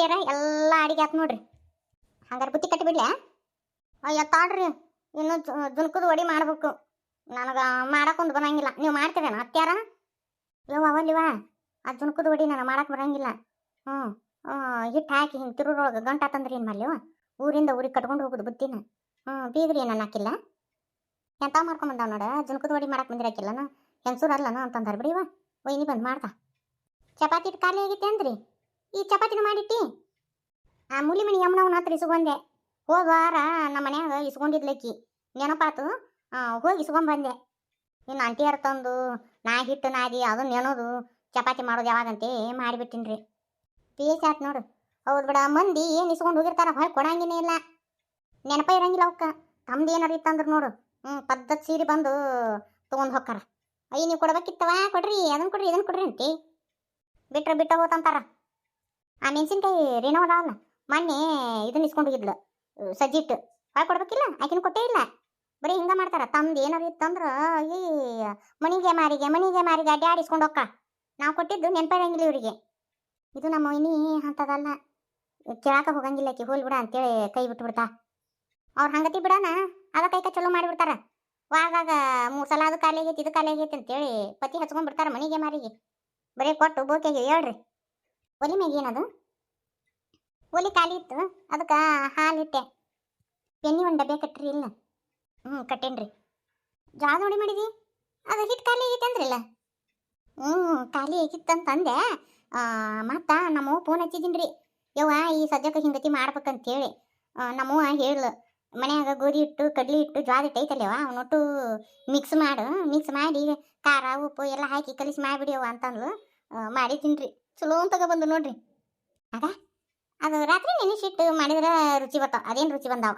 ಅಂಟಿಯರ ಎಲ್ಲ ಅಡಿಗೆ ಆತ್ ನೋಡ್ರಿ. ಹಂಗಾರೆ ಬುತ್ತಿ ಕಟ್ಟಿ ಬಿಡ್ಲ್ಯಾ? ಅಯ್ಯ ತಾಡ್ರಿ, ಇನ್ನು ಜುನ್ಕದ ವಡಿ ಮಾಡ್ಬೇಕು. ನನಗೆ ಮಾಡಕ್ಕೊಂದು ಬರಂಗಿಲ್ಲ. ನೀವು ಮಾಡ್ತೀರೇನ ಅತ್ಯಾರ? ಯವ್ವ ಅವಲ್ಲಿವ ಆ ಜುನ್ಕದ ವಡಿ ನನಗೆ ಮಾಡಕ್ಕೆ ಬರಂಗಿಲ್ಲ. ಹ್ಞೂ ಹಿಟ್ಟು ಹಾಕಿ ಹಿಂಗೆ ತಿರುರೊಳಗೆ ಗಂಟು ಆತಂದ್ರಿ ಏನು ಮಾಡ್ಲಿವ? ಊರಿಂದ ಊರಿಗೆ ಕಟ್ಕೊಂಡು ಹೋಗೋದು ಬುತ್ತಿನ. ಬೀಗ್ರಿ ಏನು ಹಾಕಿಲ್ಲ. ಎಂತ ಮಾಡ್ಕೊಂಬಂದಾವ ನೋಡ, ಜುನ್ಕದ ವಡಿ ಮಾಡಕ್ಕೆ ಬಂದಿರಾಕಿಲ್ಲನ, ಹೆಂಗಸೂರು ಅಲ್ಲನ ಅಂತಂದಾರ ಬಿಡಿ. ಒಯ್ನಿ ಬಂದು ಮಾಡ್ತಾ. ಚಪಾತಿ ಖಾಲಿ ಆಗೈತೆ ಅಂದ್ರಿ, ಈ ಚಪಾತಿನ ಮಾಡಿಟ್ಟಿ. ಆ ಮುಲಿಮಣಿ ಯಮ್ಮನವನ ಹತ್ರ ಇಸ್ಕೊಂಡೆ. ಹೋದ ವಾರ ನಮ್ಮ ಮನ್ಯಾಗ ಇಸ್ಕೊಂಡಿದ್ಲಕ್ಕಿ, ನೆನಪಾತು. ಹೋಗಿ ಇಸ್ಕೊಂಬಂದೆ. ಇನ್ನು ಅಂಟಿಯರ್ ತಂದು ನಾ ಹಿಟ್ಟು ನಾದಿ ಅದನ್ನ ನೆನೋದು ಚಪಾತಿ ಮಾಡೋದು ಯಾವಾಗಂತೆ ಮಾಡಿಬಿಟ್ಟಿನಿ ರೀ. ಪೇಸ್ ಆಯ್ತು ನೋಡು. ಹೌದು ಬಿಡ, ಮಂದಿ ಏನು ಇಸ್ಕೊಂಡು ಹೋಗಿರ್ತಾರ ಹೊಳೆ ಕೊಡಂಗೇನೇ ಇಲ್ಲ, ನೆನಪ ಇರಂಗಿಲ್ಲ ಅವಕ್ಕ. ತಮ್ದು ಏನಾರು ಇತ್ತಂದ್ರೆ ನೋಡು ಪದ್ಧತಿ ಸೀರೆ ಬಂದು ತೊಗೊಂಡು ಹೋಗ್ತಾರ. ಅಯ್ಯ ನೀವು ಕೊಡ್ಬೇಕಿತ್ತವ, ಕೊಡ್ರಿ ಅದನ್ನು ಕೊಡ್ರಿ ಇದನ್ನು ಕೊಡ್ರಿ ಅಂತಿ ಬಿಟ್ಟ ಹೋತಂತಾರ. ಆ ಮೆಣಸಿನ್ಕಾಯಿ ರೇಣವದಾವಲ್ಲ, ಮೊನ್ನೆ ಇದನ್ನ ಇಸ್ಕೊಂಡು ಹೋಗಿದ್ಲು ಸಜ್ಜಿಟ್ಟು, ಹೊಳೆ ಕೊಡ್ಬೇಕಿಲ್ಲ, ಆಕಿನ ಕೊಟ್ಟೇ ಇಲ್ಲ. ಬರೀ ಹಿಂಗೆ ಮಾಡ್ತಾರ. ತಮ್ದು ಏನಾರು ಇತ್ತಂದ್ರೆ ಈ ಮಣಿಗೆ ಮಾರಿಗೆ ಅಡ್ಡಾಡಿ ಇಸ್ಕೊಂಡು ಹೋಗ್ಕ. ನಾವು ಕೊಟ್ಟಿದ್ದು ನೆನಪಿರಂಗಿಲ್ಲ ಇವರಿಗೆ. ಇದು ನಮ್ಮ ಮೊಯ್ನಿ ಅಂತದಲ್ಲ, ಕೇಳಾಕ ಹೋಗಂಗಿಲ್ಲ ಆಕಿ, ಹೋಲ್ ಬಿಡ ಅಂತೇಳಿ ಕೈ ಬಿಟ್ಬಿಡ್ತಾ. ಅವ್ರು ಹಂಗತಿ ಬಿಡೋಣ, ಅದ ಕೈಕ ಚಲೋ ಮಾಡಿಬಿಡ್ತಾರ. ವಾರದಾಗ 3 ಸಲ ಅದು ಖಾಲಿ ಆಗೈತಿ ಇದು ಖಾಲಿ ಆಗೈತಿ ಅಂತೇಳಿ ಪತಿ ಹಚ್ಕೊಂಡ್ಬಿಡ್ತಾರ ಮಣಿಗೆ ಮಾರಿಗೆ. ಬರೀ ಕೊಟ್ಟು ಬೋಕೆಗೆ ಹೇಳ್ರಿ. ಒಲಿ ಮ್ಯಾಗ ಏನದು? ಒಲಿ ಖಾಲಿ ಇತ್ತು, ಅದಕ್ಕೆ ಹಾಲಿಟ್ಟೆ. ಎಣ್ಣೆ ಒಂದು ಡಬ್ಬೆ ಕಟ್ರಿ ಇಲ್ಲ? ಕಟ್ಟೇನ್ರಿ. ಜಾಳ ನೋಡಿ ಮಾಡಿದಿ, ಅದು ಹಿಟ್ಟು ಖಾಲಿ ಆಗೈತೆ ಅಂದ್ರಿಲ್ಲ? ಖಾಲಿ ಆಗಿತ್ತಂತಂದೆ. ಮತ್ತು ನಮ್ಮವ್ವ ಫೋನ್ ಹಚ್ಚಿದ್ದೀನಿ ರೀ. ಯವ್ವ ಈ ಸದ್ಯಕ್ಕೆ ಹಿಂಗತಿ ಮಾಡ್ಬೇಕಂತೇಳಿ ನಮ್ಮವ್ವ ಹೇಳು, ಮನ್ಯಾಗ ಗೋಧಿ ಹಿಟ್ಟು ಕಡ್ಲಿ ಹಿಟ್ಟು ಜ್ವಾದ ಹಿಟ್ಟು ಐತಲ್ಲವ, ಅವನೊಟ್ಟು ಮಿಕ್ಸ್ ಮಾಡಿ ಖಾರ ಉಪ್ಪು ಎಲ್ಲ ಹಾಕಿ ಕಲಿಸಿ ಮಾಡಿಬಿಡಿಯವ ಅಂತಂದು ಮಾಡಿದ್ದೀನಿ ರೀ. ಚಲೋ ತಗೊಬಂದು ನೋಡ್ರಿ. ಅದು ರಾತ್ರಿ ನೆನೆಸಿಟ್ಟು ಮಾಡಿದ್ರೆ ರುಚಿ ಬರ್ತಾವ. ಅದೇನು ರುಚಿ ಬಂದಾವ.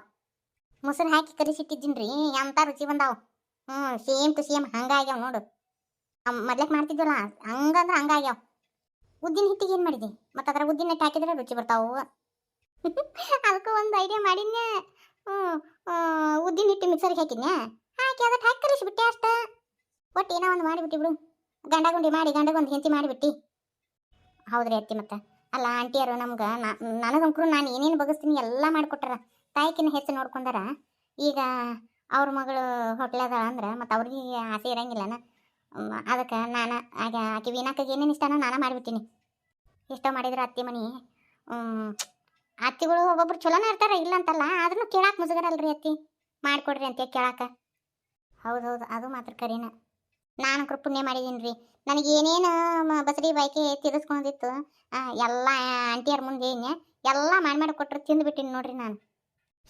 ಮೊಸರು ಹಾಕಿ ಕಲಿಸಿಟ್ಟಿದ್ದೀನಿ ರೀ, ಎಂಥ ರುಚಿ ಬಂದಾವ. ಸೇಮ್ ಟು ಸೇಮ್ ಹಂಗಾಗ್ಯಾವ ನೋಡು. ಮೊದ್ಲಕ್ಕೆ ಮಾಡ್ತಿದ್ವಲ್ಲ ಹಂಗಂದ್ರೆ ಹಂಗಾಗ್ಯಾವ. ಉದ್ದಿನ ಹಿಟ್ಟಿಗೆ ಏನು ಮಾಡಿದೆ? ಮತ್ತು ಅದರ ಉದ್ದಿನ ಹಿಟ್ಟು ಹಾಕಿದ್ರೆ ರುಚಿ ಬರ್ತಾವು. ಅದಕ್ಕೂ ಒಂದು ಐಡಿಯಾ ಮಾಡಿದ್ನೆ. ಉದ್ದಿನ ಹಿಟ್ಟು ಮಿಕ್ಸರ್ಗೆ ಹಾಕಿದ್ನೆ, ಹಾಕಿ ಅದಕ್ಕೆ ಹಾಕಿ ಕಲಿಸಿಬಿಟ್ಟೆ ಅಷ್ಟ. ಒಟ್ಟು ಏನೋ ಒಂದು ಮಾಡಿಬಿಟ್ಟಿ ಬಿಡು. ಗಂಡಗುಂಡಿ ಮಾಡಿ ಗಂಡಗೊಂದು ಹೆಂತಿ ಮಾಡಿಬಿಟ್ಟು. ಹೌದ್ರಿ ಅತ್ತಿ. ಮತ್ತೆ ಅಲ್ಲ ಆಂಟಿಯರು ನಮ್ಗೆ ನನಗಂಕರು ನಾನು ಏನೇನು ಬಗಸ್ತೀನಿ ಎಲ್ಲ ಮಾಡಿಕೊಟ್ಟಾರ. ತಾಯಿಕಿನ್ನ ಹೆಚ್ಚು ನೋಡ್ಕೊಂಡಾರ. ಈಗ ಅವ್ರ ಮಗಳು ಹೊಟ್ಲದಾಳ ಅಂದ್ರೆ ಮತ್ತು ಅವ್ರಿಗೆ ಆಸೆ ಇರಂಗಿಲ್ಲನ. ಅದಕ್ಕೆ ನಾನು ಆಕೆ ವೀನಾಕಾಗೆ ಏನೇನು ಇಷ್ಟನೋ ನಾನು ಮಾಡಿಬಿಡ್ತೀನಿ. ಇಷ್ಟ ಮಾಡಿದ್ರೆ ಅತ್ತಿ ಮನೆ ಅತ್ತಿಗಳು ಒಬ್ಬೊಬ್ರು ಚಲೋನೇ ಇರ್ತಾರೆ, ಇಲ್ಲ ಅಂತಲ್ಲ. ಆದ್ರೂ ಕೇಳಾಕ ಮುಜುಗರಲ್ರಿ ಅತ್ತಿ, ಮಾಡಿಕೊಡ್ರಿ ಅಂತ ಕೇಳಾಕ. ಹೌದೌದು, ಅದು ಮಾತ್ರ ಕರೀನ. ನಾನು ಪುಣ್ಯ ಮಾಡಿದ್ದೀನಿ ರೀ. ನನಗೆ ಏನೇನು ಬಸರಿ ಬಾಯ್ಕೆ ತಿರ್ಸ್ಕೊಂಡಿತ್ತು ಎಲ್ಲ ಆಂಟಿಯರ್ ಮುಂದೆ ಎಲ್ಲ ಮಾಡಿ ಕೊಟ್ಟರು, ತಿಂದುಬಿಟ್ಟಿನಿ ನೋಡ್ರಿ. ನಾನು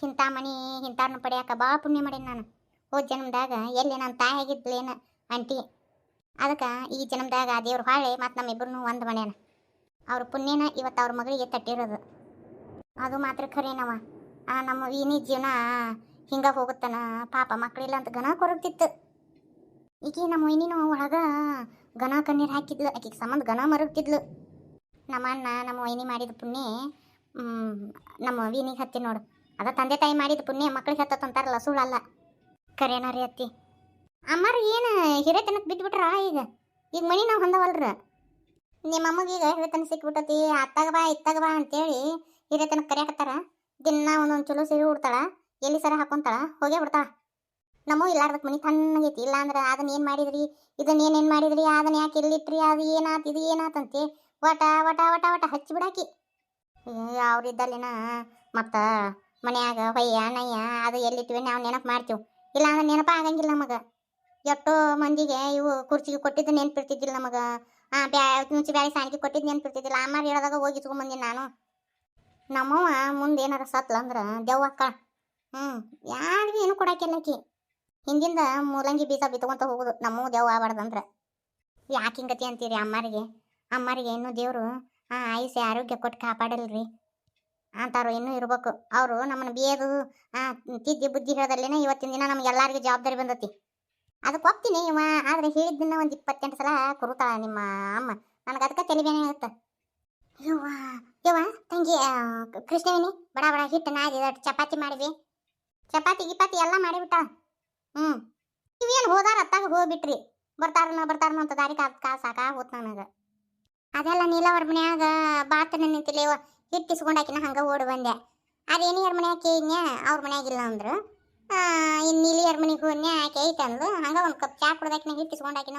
ಇಂಥ ಮನೆ ಇಂಥವ್ರನ್ನ ಪಡೆಯಾಕ ಭಾಳ ಪುಣ್ಯ ಮಾಡೀನಿ ನಾನು. ಹೋದ ಜನ್ಮದಾಗ ಎಲ್ಲಿ ನನ್ನ ತಾಯಿ ಆಗಿದ್ಲೇನ ಆಂಟಿ, ಅದಕ್ಕೆ ಈ ಜನ್ಮದಾಗ ಆ ದೇವ್ರು ಹಾಳೆ ಮತ್ತು ನಮ್ಮಿಬ್ಬರನ್ನು ಒಂದು ಮಾಡ್ಯಾನ. ಅವ್ರ ಪುಣ್ಯನ ಇವತ್ತು ಅವ್ರ ಮಗಳಿಗೆ ತಟ್ಟಿರೋದು. ಅದು ಮಾತ್ರ ಖರೇನವ. ನಮ್ಮ ವೀನಿ ಜೀವನ ಹಿಂಗೆ ಹೋಗುತ್ತಾನ. ಪಾಪ ಮಕ್ಕಳಿಲ್ಲ ಅಂತ ಗನ ಕೊರಗ್ತಿತ್ತು. ಈಕೆ ನಮ್ಮ ವೈನಿನೂ ಒಳಗೆ ಗನ ಕಣ್ಣೀರು ಹಾಕಿದ್ಲು, ಆಕೆಗೆ ಸಂಬಂಧ ಗನ ಮರಗ್ತಿದ್ಲು. ನಮ್ಮ ಅಣ್ಣ ನಮ್ಮ ವೈನಿ ಮಾಡಿದ ಪುಣ್ಯ ನಮ್ಮ ವೀನಿಗೆ ಹತ್ತಿ ನೋಡು. ಅದ ತಂದೆ ತಾಯಿ ಮಾಡಿದ ಪುಣ್ಯ ಮಕ್ಳಿಗೆ ಹತ್ತಂತಾರಲ್ಲ, ಸುಳ್ಳಲ್ಲ. ಕರೇನ ರೀ ಅತ್ತಿ. ಅಮ್ಮಾರು ಏನು ಹಿರೇತನಕ್ಕೆ ಬಿದ್ದುಬಿಟ್ರ. ಈಗ ಮನೆ ನಾವು ಹೊಂದವಲ್ರ. ನಿಮ್ಮ ಅಮ್ಮಗೀಗ ಹಿರೇತನ ಸಿಕ್ಬಿಟ್ಟತಿ. ಅತ್ತಾಗ ಬಾ ಇತ್ತಾಗ ಬಾ ಅಂತೇಳಿ ಹಿರೇತನಕ್ಕೆ ಕರೆಯಾಕತ್ತಾರ. ದಿನ ಒಂದೊಂದು ಚಲೋ ಸೀರೆ ಉಡ್ತಾಳ, ಎಲ್ಲಿ ಸರ ಹಾಕೊಂತಾಳ, ಹೋಗೇ ಬಿಡ್ತಾಳ. ನಮ್ಮವು ಇಲ್ಲಾರ್ದಕ್ಕೆ ಮನೆ ತಣ್ಣಗೈತಿ. ಇಲ್ಲಾಂದ್ರೆ ಅದನ್ನ ಏನು ಮಾಡಿದ್ರಿ, ಇದನ್ನ ಏನೇನು ಮಾಡಿದ್ರಿ, ಅದನ್ನ ಯಾಕೆ ಇಲ್ಲಿಟ್ರಿ, ಅದು ಏನಾತು ಇದು ಏನಾತಂತೆ ವಟ ವಟ ವಟ ವಟ ಹಚ್ಚಿಬಿಡಾಕಿ. ಅವ್ರಿದ್ದಲ್ಲಿನ ಮತ್ತು ಮನ್ಯಾಗ ಹೊಯ್ಯ ನಯ್ಯ ಅದು ಎಲ್ಲಿಟ್ಟಿವಿ ನಾವು ನೆನಪು ಮಾಡ್ತೀವಿ. ಇಲ್ಲಾಂದ್ರೆ ನೆನಪ ಆಗಂಗಿಲ್ಲ ನಮಗೆ. ಎಷ್ಟೋ ಮಂದಿಗೆ ಇವು ಕುರ್ಚಿಗೆ ಕೊಟ್ಟಿದ್ದು ನೆನಪಿರ್ತಿದ್ದಿಲ್ಲ ನಮಗೆ. ಮುಂಚೆ ಬ್ಯಾಳಿ ಸಾಣಿಗೆ ಕೊಟ್ಟಿದ್ದು ನೆನಪಿರ್ತಿದ್ದಿಲ್ಲ. ಅಮ್ಮಾರು ಹೇಳಿದಾಗ ಹೋಗಿ ಇಸ್ಕೊಂಬಂದಿನಿ ನಾನು. ನಮ್ಮವ್ವ ಮುಂದೆ ಏನಾರ ಸತ್ಲ ಅಂದ್ರೆ ದೆವ್ವಕ್ಕ. ಯಾರಿಗೂ ಏನು ಕೊಡಾಕಿಲ್ಲಕಿ. ಹಿಂದಿಂದ ಮೂಲಂಗಿ ಬೀಜ ಬಿತ್ಕೊಂತ ಹೋಗೋದು ನಮ್ಮವು ದೆವ್ವ ಆಗಬಾರ್ದಂದ್ರೆ. ಯಾಕೆ ಹಿಂಗತಿ ಅಂತೀರಿ ಅಮ್ಮಾರಿಗೆ ಇನ್ನೂ ದೇವರು ಆಯುಷ್ಯ ಆರೋಗ್ಯ ಕೊಟ್ಟು ಕಾಪಾಡಲ್ರಿ ಅಂತಾರು ಇನ್ನೂ ಇರ್ಬೇಕು. ಅವರು ನಮ್ಮನ್ನು ಬೇದು ತಿದ್ದಿ ಬುದ್ಧಿ ಹೇಳೋದಲ್ಲೇನೆ ಇವತ್ತಿನ ದಿನ ನಮ್ಗೆ ಎಲ್ಲರಿಗೂ ಜವಾಬ್ದಾರಿ ಬಂದತಿ. ಅದಕ್ಕೆ ಹೋಗ್ತೀನಿ ಇವ. ಆದರೆ ಹೇಳಿದ್ದನ್ನ ಒಂದು 28 ಸಲ ಕೊರುತ್ತಾಳ ನಿಮ್ಮ ಅಮ್ಮ. ನನಗೆ ಅದಕ್ಕೆ ತಲೆಬೇನೆ ಆಗುತ್ತೆ. ಯವ್ವ ತಂಗಿ ಕೃಷ್ಣವೇಣಿ ಬಡ ಹಿಟ್ಟು ನಾದಿ ಚಪಾತಿ ಮಾಡಿವಿ. ಚಪಾತಿ ಗಿಪಾತಿ ಎಲ್ಲ ಮಾಡಿಬಿಟ್ಟ. ಇವೇನು ಹೋದಾರ ಅತ್ತಾಗ ಹೋಗ್ಬಿಟ್ರಿ. ಬರ್ತಾರನ ಅಂತ ದಾರಿ ಕಾಸ ಹೋತ್ ನನಗೆ. ಅದೆಲ್ಲ ನೀಲವರ ಮನ್ಯಾಗ ಬಾತನ ನಿಂತಿಲ್ಲ. ಹಿಟ್ಟು ಇಸ್ಕೊಂಡಾಕಿನ ಹಂಗೆ ಓಡಿ ಬಂದೆ. ಅದೇನು ಯಾರ ಮನೆ ಆಕೆ ಇನ್ಯ ಅವ್ರ ಮನ್ಯಾಗಿಲ್ಲ ಅಂದ್ರು. ಇನ್ನು ನೀಲಿಯರ ಮನೆಗೆ ಹೋದ್ನೆ, ಆಕೆ ಐತೆ ಅಂದ್ಲು. ಹಂಗೆ ಒಂದು ಕಪ್ ಚಾ ಕುಡ್ದಾಕಿನ ಹಿಟ್ಟು ಇಸ್ಕೊಂಡಾಕಿನ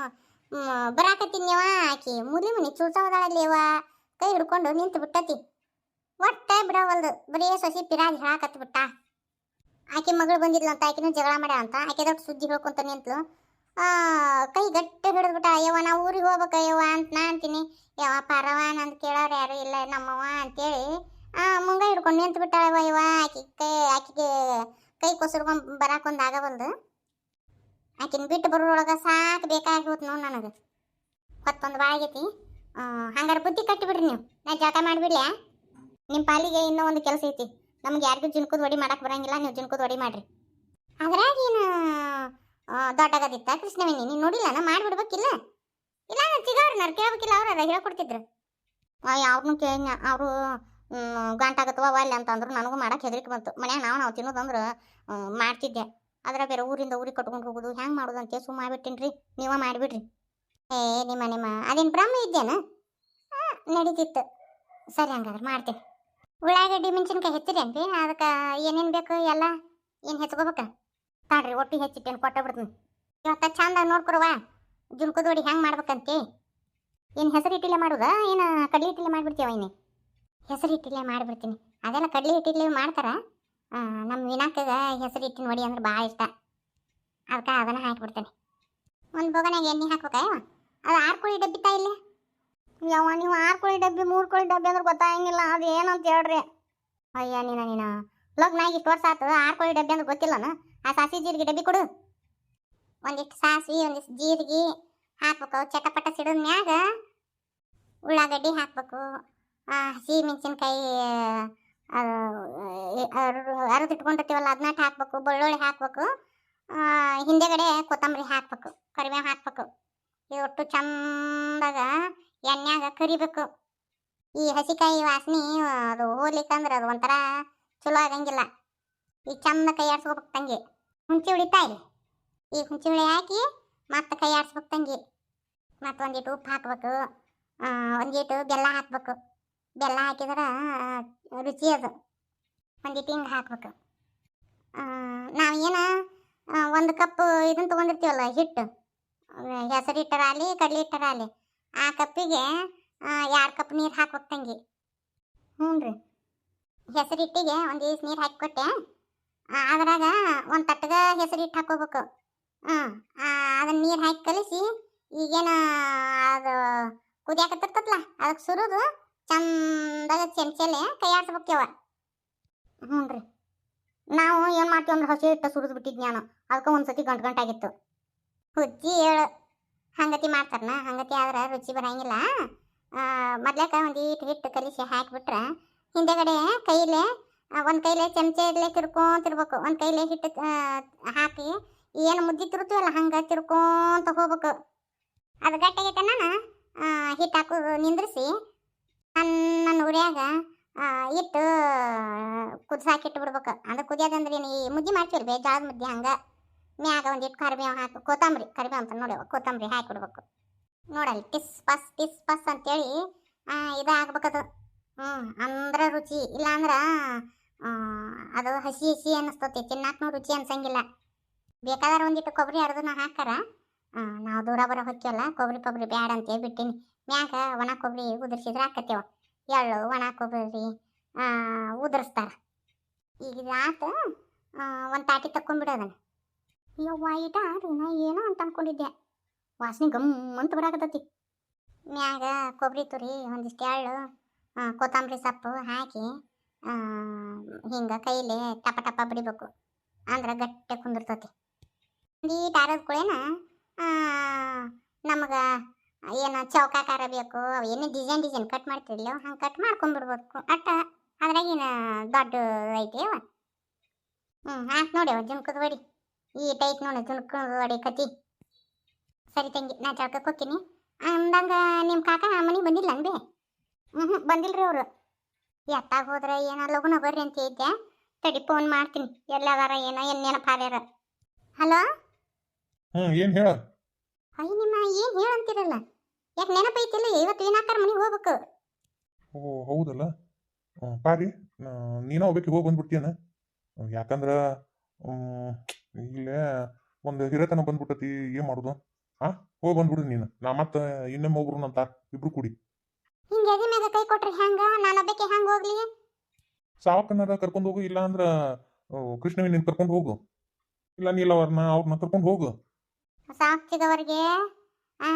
ಬರಾಕತ್ತಿನ್ಯವ. ಆಕಿ ಮುದ್ಲಿ ಮನೆ ಚೂಸೋದಾಳಲ್ಲಿವ ಕೈ ಹಿಡ್ಕೊಂಡು ನಿಂತು ಬಿಟ್ಟತಿ. ಒಟ್ಟೆ ಬಿಡವಲ್ದು, ಬರೀ ಸೊಸಿ ಪಿರಾಜ್ ಹೇಳಾಕತ್ ಬಿಟ್ಟ. ಆಕೆ ಮಗಳು ಬಂದಿದ್ಲು ಅಂತ ಆಕಿನೂ ಜಗಳ ಮಾಡ್ಯಾಳ ಅಂತ ಆಕೆ ದೊಡ್ಡ ಸುದ್ದಿ ಹೇಳ್ಕೊಂತ ನಿಂತ್ಲು. ಕೈ ಗಟ್ಟಿ ಹಿಡಿದ್ಬಿಟ್ಟ. ಯವ್ವ ನಾ ಊರಿಗೆ ಹೋಗ್ಬೇಕ ಯವ್ವ ಅಂತ ನಾ ಅಂತೀನಿ. ಯವ್ವ ಪರವ ನಂದು ಕೇಳೋರು ಯಾರು ಇಲ್ಲ ನಮ್ಮವ್ವ ಅಂತೇಳಿ ಮುಂಗ ಹಿಡ್ಕೊಂಡು ನಿಂತು ಬಿಟ್ಟಾಳವ. ಯವ್ವ ಆಕಿಗೆ ಕೈ ಕೊಸರ್ಕೊಂಡ್ ಬರಾಕೊಂದು ಆಗಬಲ್ದು. ಆಕಿನ ಬಿಟ್ಟು ಬರೋಳೊಳಗೆ ಸಾಕು ಬೇಕಾಗಿ ಹೋತ್ ನೋಡು ನನಗೆ. ಹೊತ್ತೊಂದು ಬಾಳಾಗೈತಿ. ಹಂಗಾರೆ ಬುದ್ಧಿ ಕಟ್ಟಿಬಿಡ್ರಿ ನೀವು. ನಾ ಜಳಕ ಮಾಡಿಬಿಡ್ಲ್ಯಾ? ನಿಮ್ಮ ಪಾಲಿಗೆ ಇನ್ನೂ ಒಂದು ಕೆಲಸ ಐತಿ. ನಮ್ಗೆ ಯಾರಿಗೂ ಜುನ್ಕುದ್ ವಡಿ ಮಾಡಕ್ಕೆ ಬರಂಗಿಲ್ಲ, ನೀವು ಜುನ್ಕುದ್ ವಡಿ ಮಾಡ್ರಿ. ಅದ್ರಾಗೇನು ದೊಡ್ಡಗದಿತ್ತ ಕೃಷ್ಣವೇಣಿ? ನೀನು ನೋಡಿಲ್ಲ ನಾ ಮಾಡಿಬಿಡ್ಬೇಕಿಲ್ಲ? ಇಲ್ಲ ನಾನು ಸಿಗೋರು ಕೇಳ್ಬೇಕಿಲ್ಲ, ಅವ್ರ ಹೇಳ್ಕೊಡ್ತಿದ್ರು. ಅವ್ರನ್ನೂ ಕೇಳ ಅವರು ಗಂಟಾಗತ್ತವ ಅಲ್ಲಿ ಅಂತಂದ್ರು. ನನಗೂ ಮಾಡಕ್ಕೆ ಹೆದರಿಕೆ ಬಂತು. ಮನ್ಯಾಗ ನಾವು ತಿನ್ನೋದಂದ್ರೆ ಮಾಡ್ತಿದ್ದೆ. ಅದ್ರ ಬೇರೆ ಊರಿಂದ ಊರಿಗೆ ಕಟ್ಕೊಂಡು ಹೋಗೋದು ಹೆಂಗೆ ಮಾಡೋದು ಅಂತ ಸುಮ್ಮ ಮಾಡ್ಬಿಟ್ಟಿನಿ ರೀ. ನೀವ ಮಾಡಿಬಿಡ್ರಿ. ನಿಮ್ಮ ಅದೇನು ಬ್ರಹ್ಮ ಇದ್ದೇನ? ನಡೀತಿತ್ತು. ಸರಿ ಹಂಗಾದ್ರೆ ಮಾಡ್ತೇವೆ. ಉಳ್ಳಾಗಡ್ಡಿ ಮೆಣಸಿನ್ಕಾಯಿ ಹೆಚ್ಚಿರೇನ್ರಿ? ಅದಕ್ಕೆ ಏನೇನು ಬೇಕು ಎಲ್ಲ ಏನು ಹೆಚ್ಕೋಬೇಕ? ತಾಡ್ರಿ ಒಟ್ಟು ಹೆಚ್ಚಿಟ್ಟೇನು ಕೊಟ್ಟ ಬಿಡ್ತೀನಿ. ಇವತ್ತ ಚಂದ ನೋಡ್ಕೊರವ ಜುನ್ಕುದ್ ವಡಿ ಹೆಂಗೆ ಮಾಡ್ಬೇಕಂತೆ. ಏನು ಹೆಸರು ಹಿಟ್ಟಿಲೆ ಮಾಡೋದಾ ಏನು ಕಡ್ಲಿ ಹಿಟ್ಟಿಲೆ ಮಾಡಿಬಿಡ್ತೀವ? ಇನ್ನು ಹೆಸರು ಹಿಟ್ಟಿಲೆ ಮಾಡಿಬಿಡ್ತೀನಿ. ಅದೆಲ್ಲ ಕಡ್ಲಿ ಹಿಟ್ಟಿಲೆ ಮಾಡ್ತಾರ. ನಮ್ಮ ವಿನಾಕಗ ಹೆಸರು ಹಿಟ್ಟಿನ ವಡಿ ಅಂದ್ರೆ ಭಾಳ ಇಷ್ಟ. ಅದಕ್ಕೆ ಅದನ್ನು ಹಾಕಿಬಿಡ್ತೇನೆ. ಒಂದು ಬೊಗನಾಗ ಎಣ್ಣೆ ಹಾಕ್ಬೇಕಾ? ಅದು 6 ಕೋಳಿ ಡಬ್ಬಿ ತಾ ಇಲ್ಲಿ. ಯವ್ವ ನೀವು 6 ಕೋಳಿ ಡಬ್ಬಿ 3 ಕೋಳಿ ಡಬ್ಬಿ ಅಂದ್ರೆ ಗೊತ್ತಾಗಂಗಿಲ್ಲ. ಅದು ಏನಂತ ಹೇಳ್ರಿ. ಅಯ್ಯ ನೀನು ಲಗ್ನ ಆಗಿ ಇಷ್ಟು ವರ್ಷ ಆತು, 6 ಕೋಳಿ ಡಬ್ಬಿ ಅಂದ್ರೆ ಗೊತ್ತಿಲ್ಲನ? ಆ ಸಾಸಿವೆ ಜೀರಿಗೆ ಡಬ್ಬಿ ಕೊಡು. ಒಂದಿಷ್ಟು ಸಾಸಿವೆ ಒಂದಿಷ್ಟು ಜೀರಿಗೆ ಹಾಕ್ಬೇಕು. ಚಟಪಟ ಸಿಡಿದ ಮ್ಯಾಗ ಉಳ್ಳಾಗಡ್ಡಿ ಹಾಕ್ಬೇಕು. ಹಸಿ ಮೆಣಸಿನ್ಕಾಯಿ ಅರದಿಟ್ಕೊಂಡಿರ್ತೀವಲ್ಲ ಅದನ್ನ ಹಾಕ್ಬೇಕು. ಬೆಳ್ಳುಳ್ಳಿ ಹಾಕ್ಬೇಕು. ಹಿಂದೆಗಡೆ ಕೊತ್ತಂಬರಿ ಹಾಕ್ಬೇಕು. ಕರಿಬೇವು ಹಾಕ್ಬೇಕು. ಇದು ಒಟ್ಟು ಚಂದಾಗ ಎಣ್ಣೆಯಾಗ ಕರಿಬೇಕು. ಈ ಹಸಿಕಾಯಿ ವಾಸನೆ ಅದು ಹೋಗ್ಲಿಕ್ಕಂದ್ರೆ ಅದು ಒಂಥರ ಚಲೋ ಆಗಂಗಿಲ್ಲ. ಈಗ ಚಂದ ಕೈ ಆಡ್ಸ್ಕೋಬೇಕು ತಂಗಿ. ಹುಂಚಿ ಹುಳಿತಾ ಇಲ್ಲಿ. ಈ ಹುಂಚಿ ಹುಳಿ ಹಾಕಿ ಮತ್ತೆ ಕೈ ಆಡ್ಸ್ಬೇಕು ತಂಗಿ. ಮತ್ತು ಒಂದಿಟ್ಟು ಉಪ್ಪು ಹಾಕ್ಬೇಕು. ಒಂದಿಟ್ಟು ಬೆಲ್ಲ ಹಾಕ್ಬೇಕು. ಬೆಲ್ಲ ಹಾಕಿದ್ರೆ ರುಚಿ ಅದು. ಒಂದಿಟ್ಟು ಹಿಂಗೆ ಹಾಕ್ಬೇಕು. ನಾವು ಏನು 1 ಕಪ್ ಇದನ್ನು ತೊಗೊಂಡಿರ್ತೀವಲ್ಲ ಹಿಟ್ಟು, ಹೆಸರು ಹಿಟ್ಟರಾಗಲಿ ಕಡ್ಲಿ ಹಿಟ್ಟರಾಗಲಿ, ಆ ಕಪ್ಪಿಗೆ 2 ಕಪ್ ನೀರು ಹಾಕ್ಬೇಕು ತಂಗಿ. ಹ್ಞೂ ರೀ. ಹೆಸರು ಹಿಟ್ಟಿಗೆ ಒಂದು ಈಸ್ ನೀರು ಹಾಕಿಕೊಟ್ಟೆ. ಅದ್ರಾಗ ಒಂದು ತಟ್ಟಗೆ ಹೆಸರು ಹಿಟ್ಟು ಹಾಕೋಬೇಕು. ಅದನ್ನ ನೀರು ಹಾಕಿ ಕಲಿಸಿ ಈಗೇನು ಅದು ಕುದಿಯಾಕತ್ತಿರ್ತಲ್ಲ ಅದಕ್ಕೆ ಸುರಿದು ಚಂದಾಗ ಚೆಂಚಲೆ ಕೈ ಆಡ್ಸ್ಬೇಕ್ಯವ. ಹ್ಞೂ ರೀ. ನಾವು ಏನು ಮಾಡ್ತೀವಿ ಅಂದ್ರೆ ಹಸಿ ಹಿಟ್ಟು ಸುರಿದು ಬಿಟ್ಟಿದ್ದು ನಾನು. ಅದಕ್ಕೆ ಒಂದು ಸತಿ ಗಂಟಾಗಿತ್ತು. ಹುಜ್ಜಿ ಹೇಳು ಹಂಗತಿ ಮಾಡ್ತಾರನ? ಹಂಗತಿ ಆದ್ರೆ ರುಚಿ ಬರಂಗಿಲ್ಲ. ಮೊದ್ಲೇಕ ಒಂದೀಟು ಹಿಟ್ಟು ಕಲಿಸಿ ಹಾಕಿಬಿಟ್ರೆ ಹಿಂದೆಗಡೆ ಕೈಲೇ ಒಂದು ಕೈಲೇ ಚಮಚೆಲ್ಲೇ ತಿರ್ಕೊಂತಿರ್ಬೇಕು. ಒಂದು ಕೈಲೇ ಹಿಟ್ಟು ಹಾಕಿ ಏನು ಮುದ್ದೆ ತಿರುತ್ತೀವಲ್ಲ ಹಂಗೆ ತಿರ್ಕೊಂತ ಹೋಗ್ಬೇಕು. ಅದು ಗಟ್ಟಿಗೈತೆ ನಾನು ಹಿಟ್ಟು ಹಾಕೋದು ನಿಂದ್ರಿಸಿ ನನ್ನ ಉರಿಯಾಗ ಇಟ್ಟು ಕುದಿಸಾಕಿಟ್ಟು ಬಿಡ್ಬೇಕು. ಅದು ಕುದಿಯೋದಂದ್ರೆ ಏನು ಈ ಮುದ್ದೆ ಮಾಡ್ತೀವಿ ಜೋಳದ ಮುದ್ದೆ ಹಂಗೆ. ಮ್ಯಾಗ ಒಂದಿಟ್ಟು ಕರಿಬೇವು ಹಾಕಿ ಕರಿಬೇವು ಅಂತ ನೋಡಿ ಕೊತ್ತಂಬರಿ ಹಾಕಿಬಿಡ್ಬೇಕು. ನೋಡಲ್ಲಿ ಟಿಸ್ ಪಸ್ ಅಂತೇಳಿ ಇದು ಆಗ್ಬೇಕದು. ಅಂದ್ರೆ ರುಚಿ. ಇಲ್ಲಾಂದ್ರೆ ಅದು ಹಸಿ ಅನ್ನಿಸ್ತತಿ. ತಿನ್ನಾಕೂ ರುಚಿ ಅನ್ಸಂಗಿಲ್ಲ. ಬೇಕಾದ್ರೆ ಒಂದಿಟ್ಟು ಕೊಬ್ಬರಿ ಅರ್ದನ್ನ ಹಾಕಾರ. ನಾವು ದೂರ ಬರೋ ಹೊಕ್ಕಿವಲ್ಲ ಕೊಬ್ಬರಿ ಬ್ಯಾಡ ಅಂತೇಳಿ ಬಿಟ್ಟಿನಿ. ಮ್ಯಾಗ ಒಣ ಕೊಬ್ಬರಿ ಉದುರ್ಸಿದ್ರೆ ಹಾಕತ್ತೇವ. ಎಳ್ಳು ಒಣ ಕೊಬ್ಬರಿ ಉದುರಿಸ್ತಾರೆ. ಈಗ ಇದು ಆತು. ಒಂದು ತಾಟಿ ತಕ್ಕೊಂಡ್ಬಿಡೋದನ್ನು. ಯವ್ವ ಇಟ ಅದು ನಾ ಏನೋ ಅಂತ ಅಂದ್ಕೊಂಡಿದ್ದೆ. ವಾಸನೆ ಗಮ್ಮಂತ ಬರಾಕತ್ತತಿ. ಮ್ಯಾಗ ಕೊಬ್ಬರಿ ತುರಿ ಒಂದಿಷ್ಟು ಎಳ್ಳು ಕೊತ್ತಂಬರಿ ಸೊಪ್ಪು ಹಾಕಿ ಹಿಂಗೆ ಕೈಲಿ ಟಪ ಬಡಿಬೇಕು. ಅಂದ್ರೆ ಗಟ್ಟಿ ಕುಂದಿರ್ತತಿ. ಒಂದೀಟು ಆರದ ಕೂಡೇನ ನಮಗೆ ಏನು ಚೌಕಾಕಾರ ಬೇಕು ಅವು ಏನು ಡಿಸೈನ್ ಕಟ್ ಮಾಡ್ತಿರ್ಲಿಲ್ಲ ಹಂಗೆ ಕಟ್ ಮಾಡ್ಕೊಂಡ್ಬಿಡ್ಬೇಕು. ಅದ್ರಾಗೇನು ದೊಡ್ಡ ಐತಿ ಅವ. ಹಾಕಿ ನೋಡಿ ಅವ ಜುನ್ಕುದ್ ವಡಿ. ಈ ಟೈಪ್ ನೋಡಿ ಜುನ್ಕುದ್ ವಡಿ ಕತಿ. ಸರಿ ತಂಗಿ ನಾ ಚೌಕಕ್ಕೆ ಹೋಗ್ತೀನಿ. ಅಂದಂಗೆ ನಿಮ್ಮ ಕಾಕ ಮನೆಗೆ ಬಂದಿಲ್ಲ ಅನ್ಬಿ? ಬಂದಿಲ್ರಿ ಅವರು. ಎತ್ತಾಗ ಹೋದ್ರೆ ಏನೋ ಲಗುನ ಬರ್ರಿ ಅಂತ ಇದ್ದೆ. ತಡಿ ಫೋನ್ ಮಾಡ್ತೀನಿ. ಎಲ್ಲಾದಾರ ಏನೇನಪ್ಪ ಹಾರ್ಯಾರ. ಹಲೋ. ಏನು ಹೇಳ? ಅಯ್ಯ ನಿಮ್ಮ ಏನು ಹೇಳಂತೀರಲ್ಲ? ಯಾಕೆ ನೆನಪೈತಿಲ್ಲ? ಇವತ್ತು ಏನಾಕಾರ ಮನೆಗೆ ಹೋಗ್ಬೇಕು. ಓ ಹೌದಲ್ಲ. ಪಾರಿ ನೀನ ಹೋಗ್ಬೇಕು ಹೋಗಿ ಬಂದ್ಬಿಡ್ತೀಯನ ಯಾಕಂದ್ರ ಹ್ಮ್, ಇಲ್ಲೇ ಒಂದು ಹಿರೇತನ ಬಂದ್ಬಿಟ್ಟತಿ ಏನ್ ಮಾಡುದು ಹಾ ಹೋಗಿ ಬಂದ್ಬಿಡು ನೀನು ನಾ ಮತ್ತೆ ಇನ್ನೊಮ್ಮೆ ಹೋಗ್ರು ಅಂತ ಇಬ್ರು ಕೂಡಿ ಹಿಂಗೆ ಎದಿ ಮ್ಯಾಗ ಕೈ ಕೊಟ್ರಿ ಹೆಂಗ ನಾನು ಒಬ್ಬಕ್ಕೆ ಹೆಂಗೆ ಹೋಗ್ಲಿ ಸಾವಕನ್ನರ ಕರ್ಕೊಂಡು ಹೋಗು ಇಲ್ಲ ಅಂದ್ರ ಕೃಷ್ಣವಿ ನೀನ್ ಕರ್ಕೊಂಡು ಹೋಗು ಇಲ್ಲ ನೀಲವರ್ನ ಅವ್ರನ್ನ ಕರ್ಕೊಂಡು ಹೋಗು ಸಾಕ್ಷಿಗವರಿಗೆ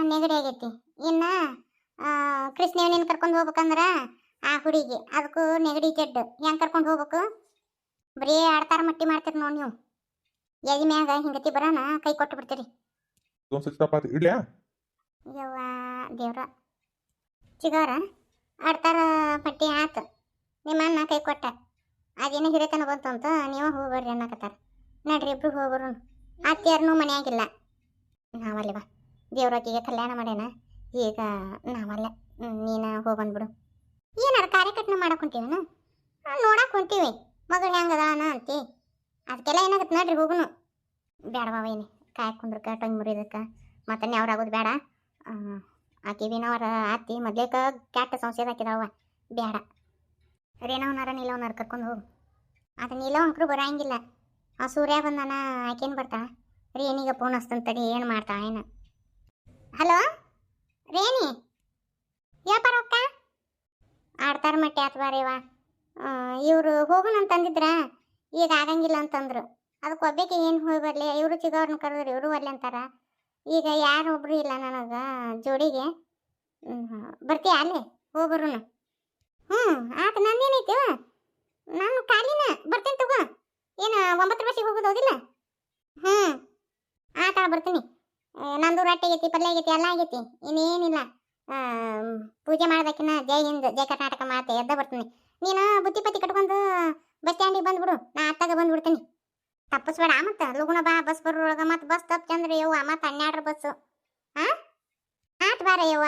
ನೆಗಡಿ ಆಗೈತಿ ಇನ್ನ ಕೃಷ್ಣೇವನಿನ ಕರ್ಕೊಂಡು ಹೋಗ್ಬೇಕಂದ್ರ ಆ ಹುಡುಗಿ ಅದಕ್ಕೂ ನೆಗಡಿ ಜಡ್ಡು ಹೆಂಗೆ ಕರ್ಕೊಂಡು ಹೋಗ್ಬೇಕು ಬರೀ ಆಡ್ತಾರ ಮಟ್ಟಿ ಮಾಡ್ತೀರಿ ನೋಡಿ ನೀವು ಎದಿ ಮ್ಯಾಗ ಹಿಂಗತಿ ಬರೋಣ ಕೈ ಕೊಟ್ಟು ಬಿಡ್ತೀರಿ ಒಂದ್ಸತಿ ಚಪಾತಿ ಇಡ್ಲ್ಯಾ ಯವ್ವ ದೇವ್ರ ಚಿಗವ್ರ ಆಡ್ತಾರ ಪಟ್ಟಿ ಆತು ನಿಮ್ಮ ಅಣ್ಣ ಕೈ ಕೊಟ್ಟ ಅದೇನೋ ಹಿರೇತನ ಬಂತು ಅಂತ ನೀವು ಹೋಗ್ಬರ್ರಿ ಅನ್ನಕತ್ತಾರ ನಡ್ರಿ ಇಬ್ರು ಹೋಗ್ಬರು ಅತ್ಯಾರನೂ ಮನೆಯಾಗಿಲ್ಲ ನಾವಲ್ಲಿ ಬಾ ದೇವ್ರೊತ್ತಿಗೆ ಕಲ್ಯಾಣ ಮಾಡ್ಯಾನ ಈಗ ನಾವಲ್ಲ ನೀನು ಹೋಗಿ ಬಂದ್ಬಿಡು ಏನಾರ ಕಾರ್ಯಕರ್ತನ ಮಾಡಕ್ ಹೊಂಟೀವೇನು ನೋಡಕ್ ಹೊಂಟೀವಿ ಮಗಳು ಹೆಂಗದಾನ ಅಂತಿ ಅದಕ್ಕೆಲ್ಲ ಏನಾಗತ್ತೆ ನಡ್ರಿ ಹೋಗುನು ಬೇಡ ಬಾವೇನಿ ಕಾಯಕ್ ಕುಂದ್ರಕ ಟೊಂಗ್ ಮುರಿದಕ್ಕೆ ಮತ್ತೆ ನ್ಯಾವ್ರಾಗೋದು ಬೇಡ ಆಕಿ ವಿನವರ ಆತಿ ಮೊದ್ಲೇಕ ಕ್ಯಾಟ್ ಸಂಶಯ ಹಾಕಿದಾವ ಬೇಡ ರೇನವನಾರ ನೀಲವನಾರ ಕರ್ಕೊಂಡು ಹೋಗು ಅದು ನೀಲವ ಅಂಕರು ಬರಂಗಿಲ್ಲ ಆ ಸೂರ್ಯ ಬಂದಾನ ಆಕೇನು ಬರ್ತಾಳ ರೇನಿಗೆ ಫೋನ್ ಹಸ್ತಂತಡಿ ಏನು ಮಾಡ್ತಾಳ ಏನು ಹಲೋ ರೇನಿ ಯಾಪಾರಕ್ಕ ಆಡ್ತಾರ ಮಟ್ಟಿ ಆತ್ ಬಾರೇವ ಇವರು ಹೋಗೋಣ ಅಂತಂದಿದ್ರ ಈಗ ಆಗಂಗಿಲ್ಲ ಅಂತಂದ್ರು ಅದಕ್ಕೆ ಒಬ್ಬಕ್ಕೆ ಏನು ಹೋಗಿ ಬರಲಿ ಇವರು ಚಿಗವ್ರನ್ನ ಕರೆದ್ರು ಇವರು ಒಲ್ಲೆ ಅಂತಾರ ಈಗ ಯಾರು ಒಬ್ರು ಇಲ್ಲ ನನಗೆ ಜೋಡಿಗೆ ಬರ್ತೀಯ ಅಲ್ಲೇ ಹೋಗ್ಬರೋಣ ಆತ ನಂದೇನೈತಿ ನಾನು ಖಾಲಿನ ಬರ್ತೇನೆ ತಗೋ ಏನು 9 ಬಸ್ಸಿಗೆ ಹೋಗೋದು ಹೋಗಿಲ್ಲ ಆತ ಬರ್ತೀನಿ ನಂದು ರೊಟ್ಟಿ ಆಗೈತಿ ಪಲ್ಯ ಆಗೈತಿ ಎಲ್ಲ ಆಗೈತಿ ಇನ್ನೇನಿಲ್ಲ ಪೂಜೆ ಮಾಡ್ಬೇಕಿನ್ನ ಜೈ ಹಿಂದ್ ಜೈ ಕರ್ನಾಟಕ ಮಾತೆ ಎದ್ದ ಬರ್ತೀನಿ ನೀನು ಬುತ್ತಿ ಪತ್ತಿ ಕಟ್ಕೊಂಡು ಬಸ್ ಸ್ಟ್ಯಾಂಡಿಗೆ ಬಂದ್ಬಿಡು ನಾ ಅತ್ತಾಗ ಬಂದ್ಬಿಡ್ತೀನಿ ತಪ್ಪಿಸ್ಬೇಡ ಮತ್ತೆ ಲಗುನ ಬಾ ಬಸ್ ಬರೋಳಗ ಮತ್ತೆ ಬಸ್ ತಪ್ಪು ಚಂದ್ರೆ ಯವ್ವ ಮತ್ತೆ 12 ಬಸ್ಸು ಆತ್ ಬಾರ ಯವ್ವ